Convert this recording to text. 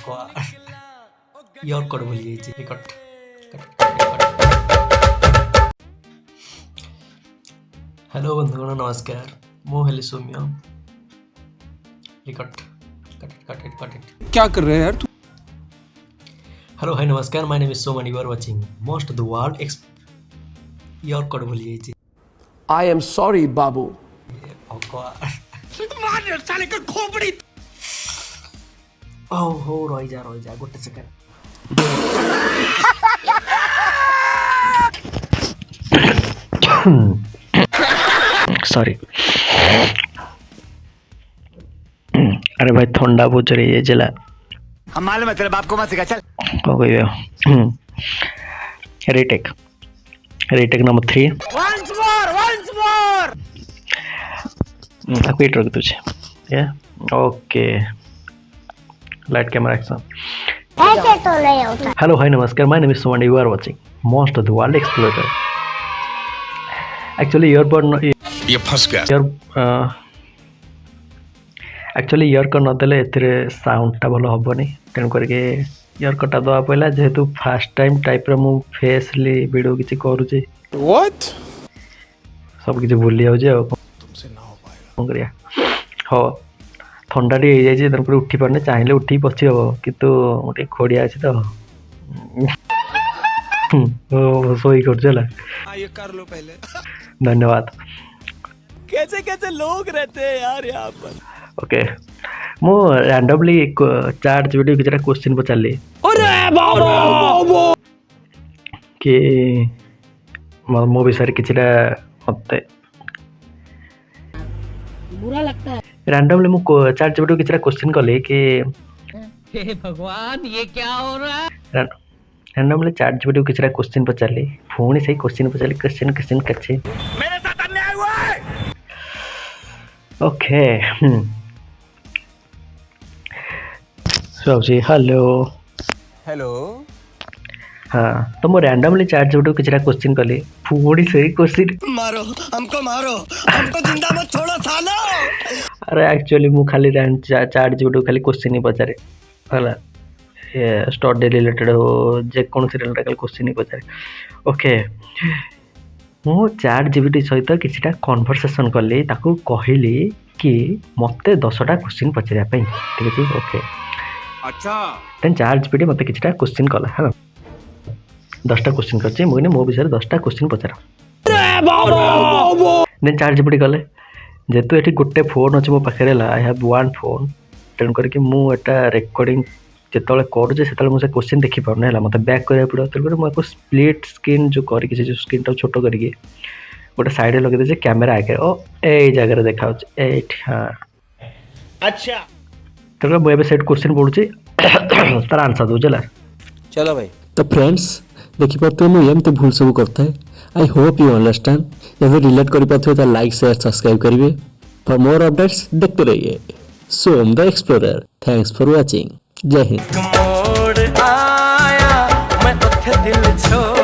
Year cut ଭୁଲି ଯାଇଛି record. Hello बंधुगण नमस्कार मु हेली सौम्य रिकट क्या कर रहे हैं यार तू? हेलो हाय नमस्कार my name is Soman you are watching most the world your code भूल जाइए आई एम सॉरी बाबू। मार साले का खोपड़ी हो रह जा गोटे सेकंड सॉरी अरे भाई ठंडा बहुत चढ़ी है जला हम मालूम है तेरे बाप को मत सिखा चल हो गई retake number 3 once more wait रख तुझे या ओके लाइट कैमरा एक्शन ऐसे तो नहीं होता। हेलो हाय नमस्कार my name is Soman you are watching most of the world explorer actually ये फंस गया एक्चुअली इयर कट नदेले एथिरे साउंडटा भल हेनी तेणु करके इयर कटा दवा पड़ा जेहेतु फास्ट टाइम टाइप मु फेसली वीडियो किसी करुचे व्हाट सब किसी भूली जाऊँ तुमसे ना हो पाएगा कौन करिया हाँ ठंडा टी हो जाए तेणुक उठी पारे चाहिए उठी पची हम कितु गोटे खोड़िया अच्छे तो सोई कर लो पहले धन्यवाद कैसे कैसे लोग रहते हैं यार यहाँ पर। ओके मु रैंडमली चैट जीपीटी किछटा क्वेश्चन पचारली कि मो विषय किछटा मते बुरा लगता है। रैंडमली मु चैट जीपीटी किछटा क्वेश्चन कली कि हे भगवान ये क्या हो रहा है। रैंडमली चैट जीपीटी किछटा क्वेश्चन पचारली पुणी सही क्वेश्चन पचारली क्वेश्चन मेरे साथ अन्याय हुआ है। ओके जी हेलो हेलो हाँ तो मैं रैंडमली चैट जीपीटी किछटा क्वेश्चन कली पुणी सही क्वेश्चन मारो हमको जिंदा मत छोड़ो सालो। अरे एक्चुअली मु खाली चैट जीपीटी खाली क्वेश्चन ही पचारे हला स्टडी रिलेटेड हो जेकोसी रिलेटेड क्वेश्चन ही पचारे ओके मु चैट जीपीटी सहित किछटा कन्वर्सेशन कली ताकू कहली कि मते 10टा क्वेश्चन पचारिया पई ठीक अछि ओके अच्छा देन चैट जीपीटी मते किछटा क्वेश्चन कला है 10टा क्वेश्चन करछि मुने मो विषय 10टा क्वेश्चन पचारा देन चैट जीपीटी कले जेतु एठी गुटे फोन अछि मो पाखरे ला I have one phone ten करके मु एटा रिकॉर्डिंग जेतले करूचे सेतले मु से क्वेश्चन देखि पाउने हला मते बैक करिया पड़ो तेल कर मु को स्प्लिट स्क्रीन जो करी कि जो स्क्रीन टा छोटो करके गोटे साइड लगे दे कैमरा आगे ओ ए जगह रे देखाउ एट हां अच्छा तेल मु एबे सेट क्वेश्चन पढुची तार आंसर दो चला चलो भाई। तो फ्रेंड्स देखि पाते मु एमते भूल सब करता है आई होप यू अंडरस्टैंड यदि रिलेट करि पाथो तो लाइक शेयर सब्सक्राइब करिवे फॉर मोर अपडेट्स देखते रहिए Som the explorer thanks for watching Jai Hind मोड़ आया मैं दिल छोड़